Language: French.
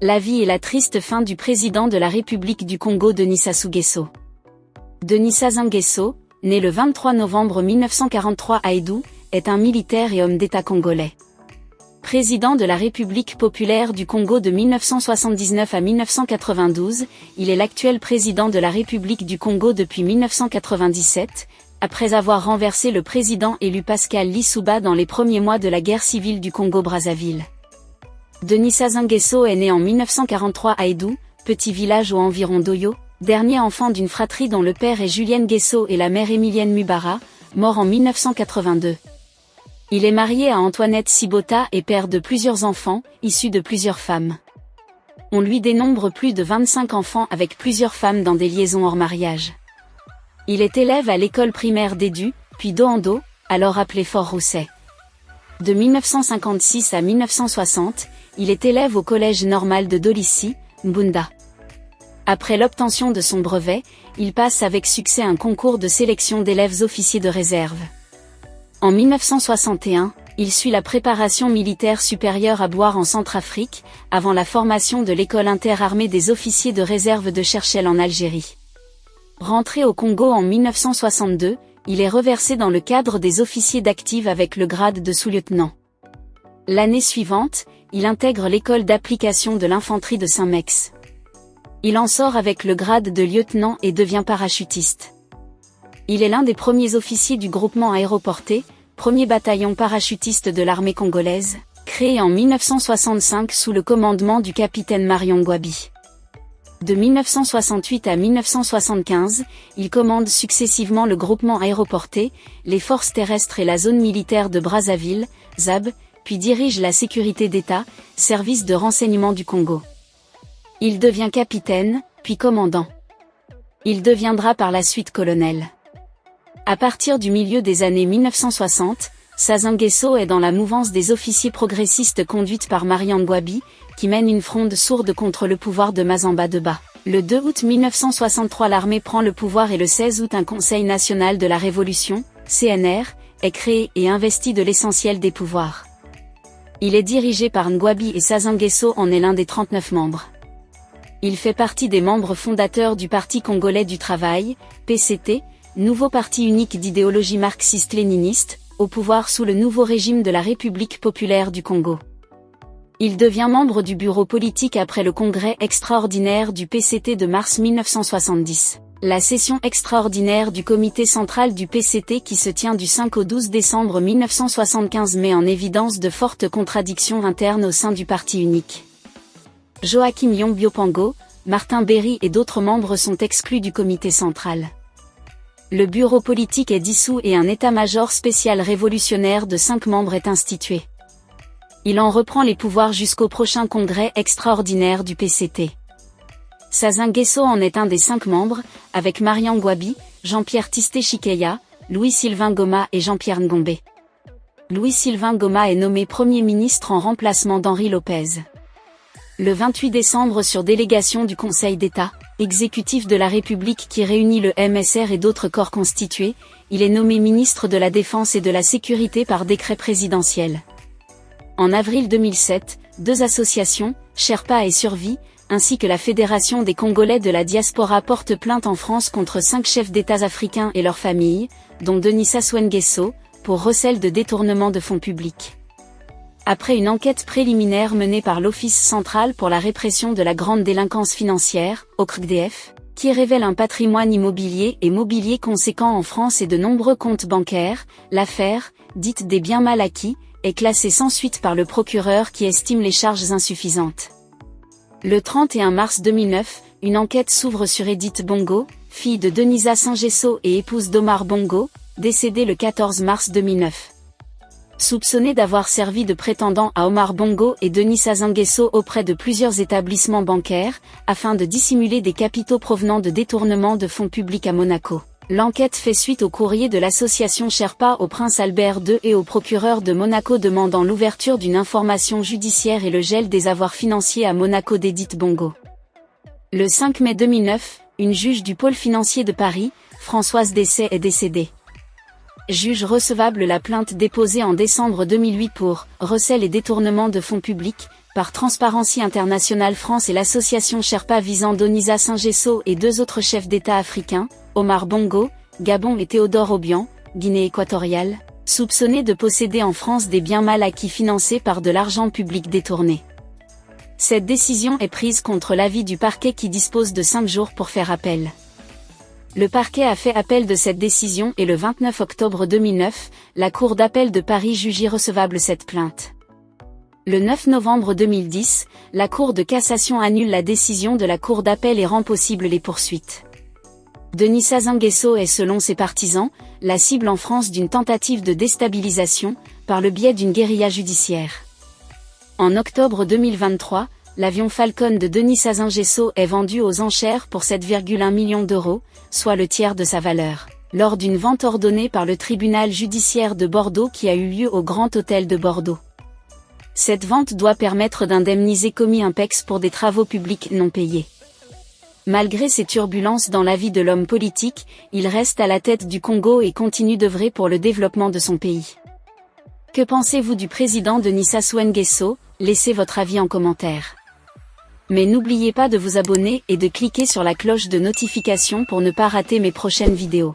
La vie et la triste fin du président de la République du Congo Denis Sassou Nguesso. Denis Sassou Nguesso, né le 23 novembre 1943 à Edou, est un militaire et homme d'État congolais. Président de la République populaire du Congo de 1979 à 1992, il est l'actuel président de la République du Congo depuis 1997, après avoir renversé le président élu Pascal Lissouba dans les premiers mois de la guerre civile du Congo-Brazzaville. Denis Sassou Nguesso est né en 1943 à Edou, petit village aux environs d'Oyo, dernier enfant d'une fratrie dont le père est Julien Nguesso et la mère Emilienne Mubara, mort en 1982. Il est marié à Antoinette Sibota et père de plusieurs enfants, issus de plusieurs femmes. On lui dénombre plus de 25 enfants avec plusieurs femmes dans des liaisons hors mariage. Il est élève à l'école primaire d'Edu, puis d'Oando, alors appelée Fort-Rousset. De 1956 à 1960, il est élève au collège normal de Dolissi, Mbunda. Après l'obtention de son brevet, il passe avec succès un concours de sélection d'élèves officiers de réserve. En 1961, il suit la préparation militaire supérieure à Boire en Centrafrique, avant la formation de l'école interarmée des officiers de réserve de Cherchell en Algérie. Rentré au Congo en 1962, il est reversé dans le cadre des officiers d'active avec le grade de sous-lieutenant. L'année suivante, il intègre l'école d'application de l'infanterie de Saint-Mex. Il en sort avec le grade de lieutenant et devient parachutiste. Il est l'un des premiers officiers du groupement aéroporté, premier bataillon parachutiste de l'armée congolaise, créé en 1965 sous le commandement du capitaine Marion Ngouabi. De 1968 à 1975, il commande successivement le groupement aéroporté, les forces terrestres et la zone militaire de Brazzaville, ZAB, puis dirige la sécurité d'État, service de renseignement du Congo. Il devient capitaine, puis commandant. Il deviendra par la suite colonel. À partir du milieu des années 1960, Sassou Nguesso est dans la mouvance des officiers progressistes conduite par Marion Ngouabi, qui mène une fronde sourde contre le pouvoir de Mazamba Deba. Le 2 août 1963 l'armée prend le pouvoir et le 16 août un Conseil national de la Révolution, CNR, est créé et investi de l'essentiel des pouvoirs. Il est dirigé par Ngouabi et Sassou Nguesso en est l'un des 39 membres. Il fait partie des membres fondateurs du Parti congolais du travail, PCT, nouveau parti unique d'idéologie marxiste-léniniste, au pouvoir sous le nouveau régime de la République populaire du Congo. Il devient membre du bureau politique après le congrès extraordinaire du PCT de mars 1970. La session extraordinaire du comité central du PCT qui se tient du 5 au 12 décembre 1975 met en évidence de fortes contradictions internes au sein du parti unique. Joachim Yong-Biopango, Martin Berry et d'autres membres sont exclus du comité central. Le bureau politique est dissous et un état-major spécial révolutionnaire de 5 membres est institué. Il en reprend les pouvoirs jusqu'au prochain congrès extraordinaire du PCT. Sassou Nguesso en est un des 5 membres, avec Marion Ngouabi, Jean-Pierre Tisté-Chikeya, Louis-Sylvain Goma et Jean-Pierre Ngombe. Louis-Sylvain Goma est nommé Premier ministre en remplacement d'Henri Lopez. Le 28 décembre sur délégation du Conseil d'État, exécutif de la République qui réunit le MSR et d'autres corps constitués, il est nommé ministre de la Défense et de la Sécurité par décret présidentiel. En avril 2007, 2 associations, Sherpa et Survie, ainsi que la Fédération des Congolais de la diaspora portent plainte en France contre 5 chefs d'État africains et leurs familles, dont Denis Sassou Nguesso, pour recel de détournement de fonds publics. Après une enquête préliminaire menée par l'Office central pour la répression de la grande délinquance financière, OCRDF, qui révèle un patrimoine immobilier et mobilier conséquent en France et de nombreux comptes bancaires, l'affaire, dite des biens mal acquis, est classée sans suite par le procureur qui estime les charges insuffisantes. Le 31 mars 2009, une enquête s'ouvre sur Edith Bongo, fille de Denisa Sassou et épouse d'Omar Bongo, décédée le 14 mars 2009. Soupçonnée d'avoir servi de prétendant à Omar Bongo et Denis Sassou Nguesso auprès de plusieurs établissements bancaires, afin de dissimuler des capitaux provenant de détournement de fonds publics à Monaco. L'enquête fait suite au courrier de l'association Sherpa au prince Albert II et au procureur de Monaco demandant l'ouverture d'une information judiciaire et le gel des avoirs financiers à Monaco d'Edith Bongo. Le 5 mai 2009, une juge du pôle financier de Paris, Françoise Dessay, est décédée. Juge recevable la plainte déposée en décembre 2008 pour recel et détournement de fonds publics, par Transparency International France et l'association Sherpa visant Donisa Saint-Gesso et 2 autres chefs d'État africains, Omar Bongo, Gabon et Théodore Obiang, Guinée équatoriale, soupçonnés de posséder en France des biens mal acquis financés par de l'argent public détourné. Cette décision est prise contre l'avis du parquet qui dispose de 5 jours pour faire appel. Le parquet a fait appel de cette décision et le 29 octobre 2009, la Cour d'appel de Paris juge irrecevable cette plainte. Le 9 novembre 2010, la Cour de cassation annule la décision de la Cour d'appel et rend possible les poursuites. Denis Sassou Nguesso est, selon ses partisans, la cible en France d'une tentative de déstabilisation, par le biais d'une guérilla judiciaire. En octobre 2023, l'avion Falcon de Denis Sassou Nguesso est vendu aux enchères pour 7,1 millions d'euros, soit le tiers de sa valeur, lors d'une vente ordonnée par le tribunal judiciaire de Bordeaux qui a eu lieu au Grand Hôtel de Bordeaux. Cette vente doit permettre d'indemniser Comi Impex pour des travaux publics non payés. Malgré ces turbulences dans la vie de l'homme politique, il reste à la tête du Congo et continue d'œuvrer pour le développement de son pays. Que pensez-vous du président Denis Sassou Nguesso? Laissez votre avis en commentaire. Mais n'oubliez pas de vous abonner et de cliquer sur la cloche de notification pour ne pas rater mes prochaines vidéos.